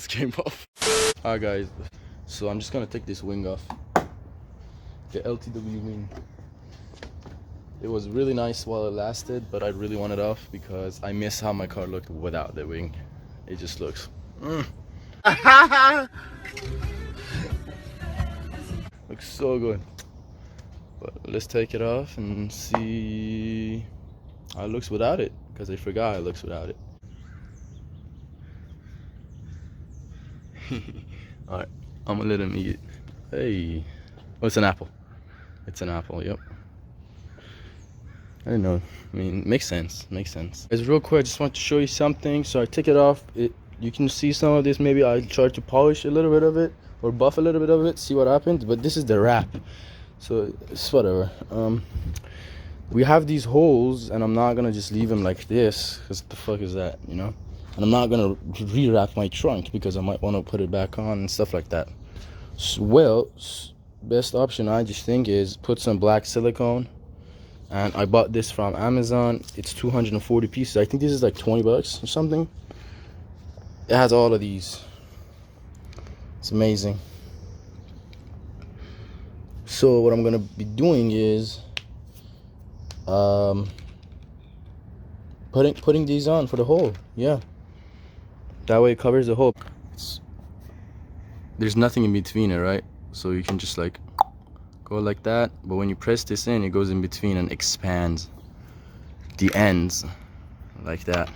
wheels came off. Alright guys, so I'm just gonna take this wing off. The LTW wing. It was really nice while it lasted, but I really want it off because I miss how my car looked without the wing. It just looks looks so good. But let's take it off and see how it looks without it, because I forgot it looks without it. Alright, I'm gonna let him eat it. Hey, oh, it's an apple. It's an apple, yep. I don't know. I mean, makes sense. Makes sense. Guys, real quick, I just want to show you something. So I take it off. You can see some of this. Maybe I try to polish a little bit of it or buff a little bit of it. See what happens. But this is the wrap. So it's whatever. We have these holes, and I'm not gonna just leave them like this. Cause the fuck is that, you know? And I'm not gonna rewrap my trunk because I might want to put it back on and stuff like that. So, well, best option I just think is put some black silicone. And I bought this from Amazon. It's 240 pieces. I think this is like 20 bucks or something. It has all of these. It's amazing. So what I'm gonna be doing is putting these on for the hole. Yeah, that way it covers the hole. There's nothing in between it, right? So you can just like go like that, but when you press this in, it goes in between and expands the ends like that.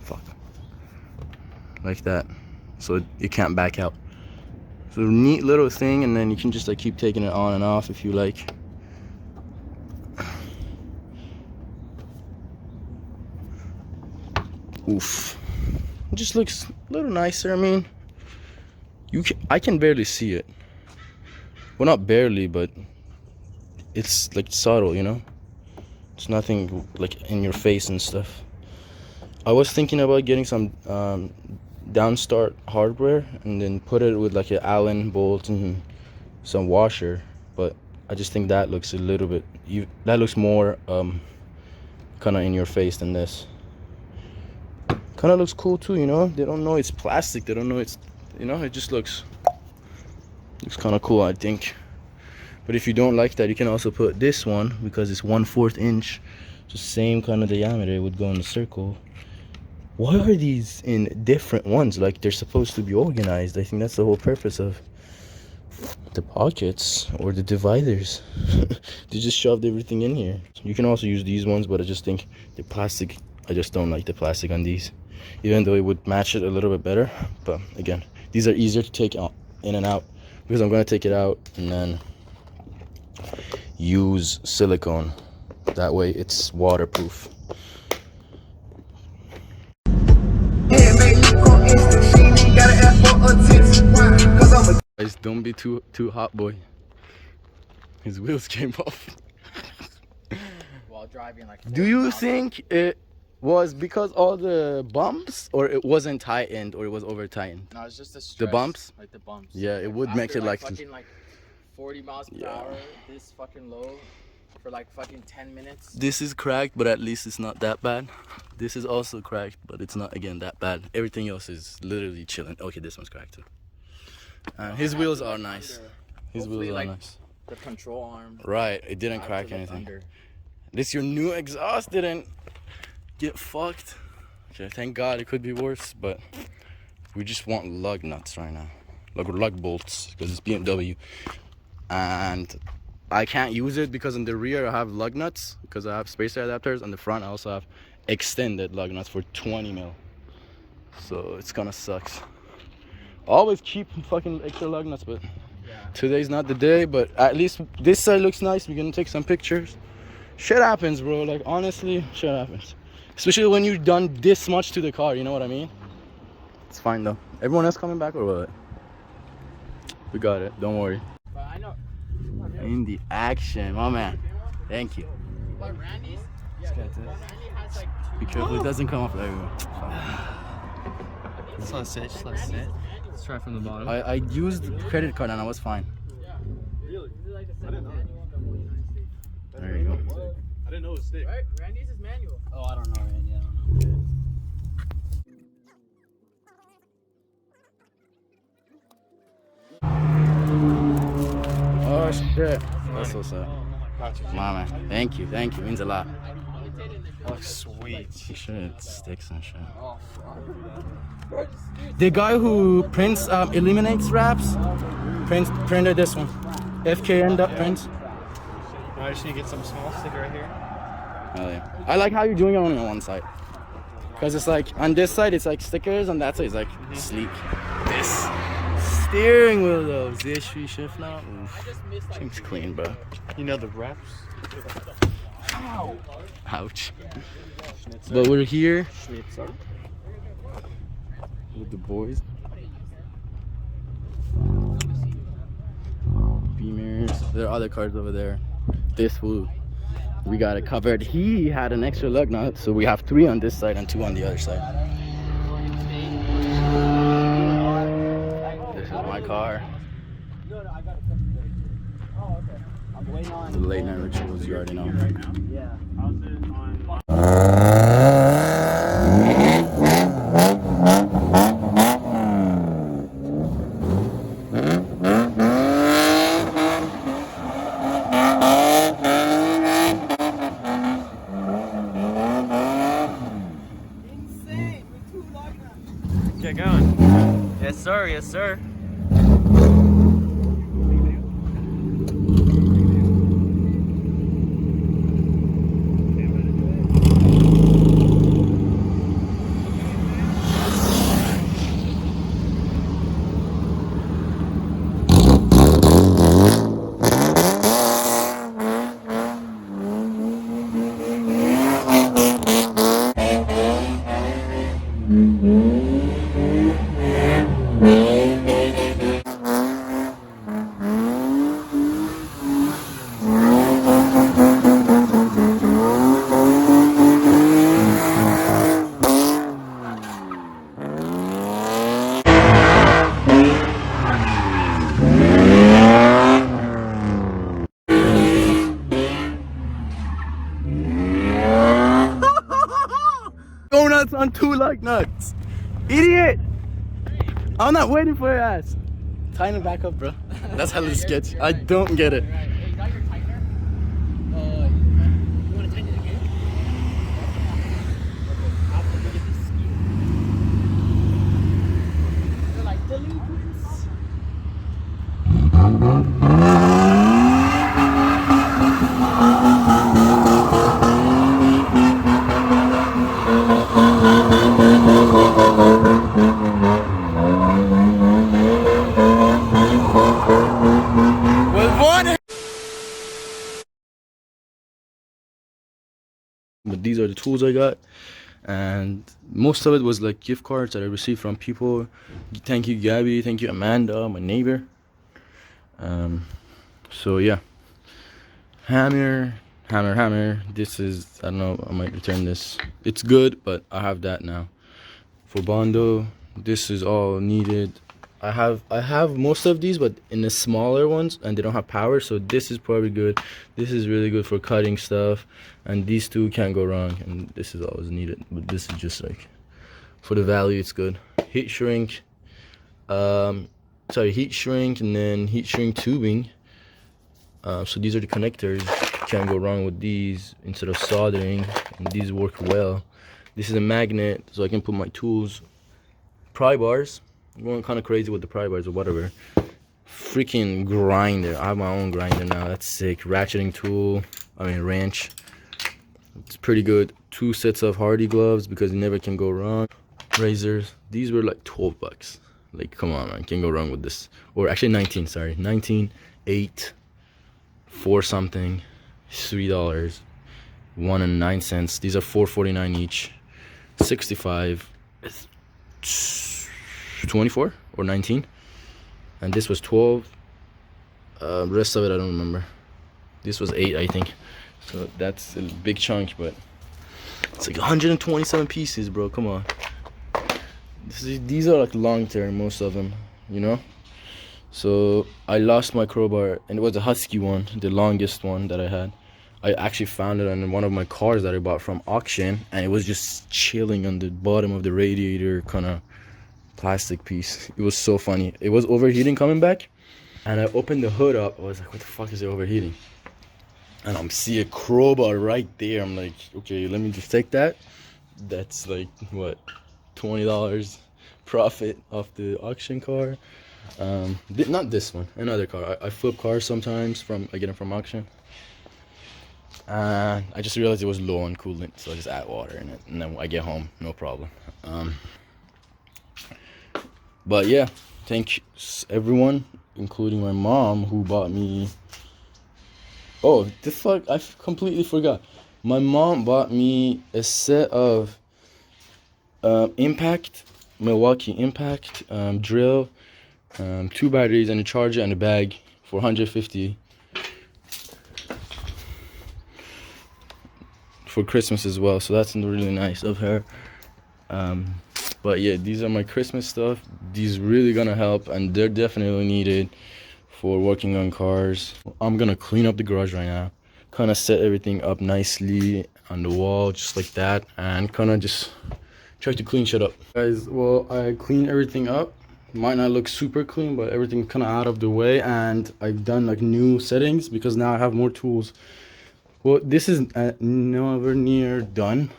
Fuck. Like that. So it can't back out. So neat little thing, and then you can just like keep taking it on and off if you like. Oof. It just looks a little nicer. I mean, I can barely see it. Well, not barely, but it's like subtle, you know? It's nothing like in your face and stuff. I was thinking about getting some downstart hardware and then put it with like an Allen bolt and some washer, but I just think that looks a little bit, that looks more kind of in your face than this. Kind of looks cool too, you know? They don't know it's plastic, they don't know it's, you know, it just looks kind of cool, I think. But if you don't like that, you can also put this one because it's 1/4 inch, just same kind of diameter. It would go in a circle. Why are these in different ones? Like they're supposed to be organized. I think that's the whole purpose of the pockets or the dividers. They just shoved everything in here. You can also use these ones, but I just think the plastic, I just don't like the plastic on these, even though it would match it a little bit better. But again, these are easier to take out in and out because I'm gonna take it out and then use silicone. That way it's waterproof. Guys, don't be too hot, boy. His wheels came off. While driving like. Do you think it was because all the bumps, or it wasn't tightened, or it was over tightened? No, it's just the stress, the bumps. Like the bumps. Yeah, it would make it like fucking like 40 miles per hour. This fucking low for like fucking 10 minutes. This is cracked, but at least it's not that bad. This is also cracked, but it's not again that bad. Everything else is literally chilling. Okay, this one's cracked too. His wheels are nice. His wheels are nice. The control arm. Right, it didn't crack anything. This your new exhaust didn't get fucked. Okay, thank God. It could be worse, but we just want lug nuts right now, lug bolts, because it's BMW, and I can't use it because in the rear I have lug nuts because I have spacer adapters. On the front I also have extended lug nuts for 20 mil, so it's gonna suck. Always keep fucking extra lug nuts, but today's not the day. But at least this side looks nice. We're gonna take some pictures. Shit happens, bro. Like honestly, shit happens, especially when you've done this much to the car, you know what I mean? It's fine though. Everyone else coming back or what? We got it, don't worry. But I know. In the action, my man. Thank you. But Randy's, Randy has like be careful, it doesn't come off everywhere. Just let it sit, just let it sit. Let's try from the bottom. I used credit card and I was fine. Really? There you go. I didn't know it was stick. Right? Randy's is manual. Oh, I don't know, Randy. I don't know. shit. That's what's up. Mama, thank you, means a lot. Oh, sweet. Shit, sticks and shit. The guy who prints, eliminates wraps, printed this one. FKN prints. I just need to get some small sticker right here. Oh yeah. I like how you're doing it only on one side. Cause it's like, on this side it's like stickers, on that side it's like sleek. This steering wheel though, Z3 shift now. Oof. Seems clean, bro. You know the reps? Ouch. But we're here with the boys. Beamers. There are other cars over there. This fool, we got it covered. He had an extra lug nut, so we have 3 on this side and 2 on the other side. This is my car. The late night rituals, you already know. Get going. Yes, sir. Yes, sir. Donuts on 2 lug nuts. Idiot! I'm not waiting for your ass. Tighten it back up, bro. That's hella sketch. I don't get it. Hey, you got your tightener? You want to tighten it again? I'll get this ski. They're like, delinquents. But these are the tools I got, and most of it was like gift cards that I received from people. Thank you, Gabby. Thank you, Amanda, my neighbor. So yeah, hammer. This is, I don't know, I might return this. It's good, but I have that now. For Bondo, this is all needed. I have most of these, but in the smaller ones, and they don't have power, so this is probably good. This is really good for cutting stuff, and these 2 can't go wrong, and this is always needed, but this is just like for the value, it's good. Heat shrink, heat shrink, and then heat shrink tubing. So these are the connectors. Can't go wrong with these. Instead of soldering, and these work well. This is a magnet, so I can put my tools. Pry bars. I'm going kind of crazy with the pry bars or whatever. Freaking grinder. I have my own grinder now. That's sick. Ratcheting tool. Wrench. It's pretty good. 2 sets of Hardy gloves because you never can go wrong. Razors. These were like 12 bucks. Like, come on, man. Can't go wrong with this. Or actually 19, sorry. 19, 8, 4 something. $3. 1 and 9 cents. These are $4.49 each. 65. 24 or 19, and this was 12. Rest of it I don't remember. This was 8, I think, so that's a big chunk, but it's like 127 pieces, bro. Come on. These are like long term, most of them, you know. So I lost my crowbar, and it was a Husky one, the longest one that I had. I actually found it on one of my cars that I bought from auction, and it was just chilling on the bottom of the radiator, kind of plastic piece. It was so funny. It was overheating coming back, And I opened the hood up. I was like, what the fuck is it overheating? And I'm see a crowbar right there. I'm like, okay, let me just take that. That's like what, $20 profit off the auction car. Not this one, another car. I flip cars sometimes I get them from auction. And I just realized it was low on coolant, so I just add water in it, and then I get home, no problem. But yeah, thank everyone, including my mom, who bought me. Oh, the fuck! I completely forgot. My mom bought me a set of Milwaukee Impact drill, 2 batteries and a charger and a bag for $150 for Christmas as well. So that's really nice of her. But yeah, these are my Christmas stuff. These really gonna help, and they're definitely needed for working on cars. I'm gonna clean up the garage right now, kind of set everything up nicely on the wall just like that, and kind of just try to clean shit up, guys. Well, I cleaned everything up. Might not look super clean, but everything kind of out of the way, and I've done like new settings because now I have more tools. Well, this is nowhere near done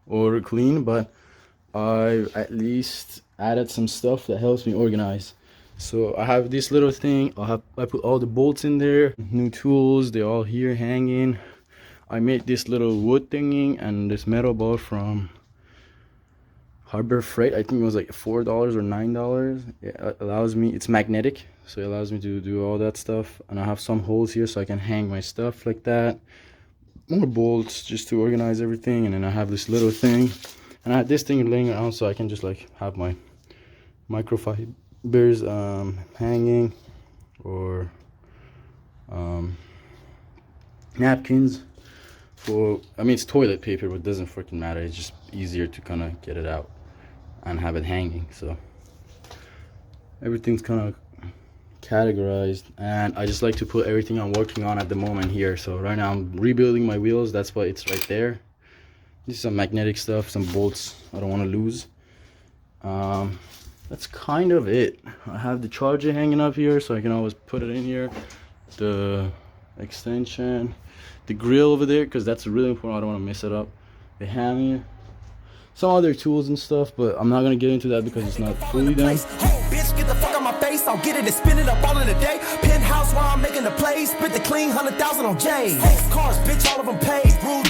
or clean, but I've at least added some stuff that helps me organize. So I have this little thing. I put all the bolts in there, new tools, they're all here hanging. I made this little wood thingy and this metal ball from Harbor Freight. I think it was like $4 or $9. It allows me, it's magnetic, so it allows me to do all that stuff. And I have some holes here so I can hang my stuff like that. More bolts just to organize everything. And then I have this little thing, and I had this thing laying around so I can just like have my microfibers hanging, or napkins for, I mean, it's toilet paper, but it doesn't freaking matter. It's just easier to kind of get it out and have it hanging. So everything's kind of categorized, and I just like to put everything I'm working on at the moment here. So right now I'm rebuilding my wheels. That's why it's right there. This is some magnetic stuff, some bolts I don't want to lose. That's kind of it. I have the charger hanging up here so I can always put it in here. The extension, the grill over there, because that's really important. I don't want to mess it up. The hammer, some other tools and stuff, but I'm not gonna get into that because it's not fully done. Bitch, get the fuck out my face. I'll get it and spin it up all in a day. Penthouse while I'm making the plays. Spit the clean 100,000 on J's. Cars, bitch, all of them paid. Rude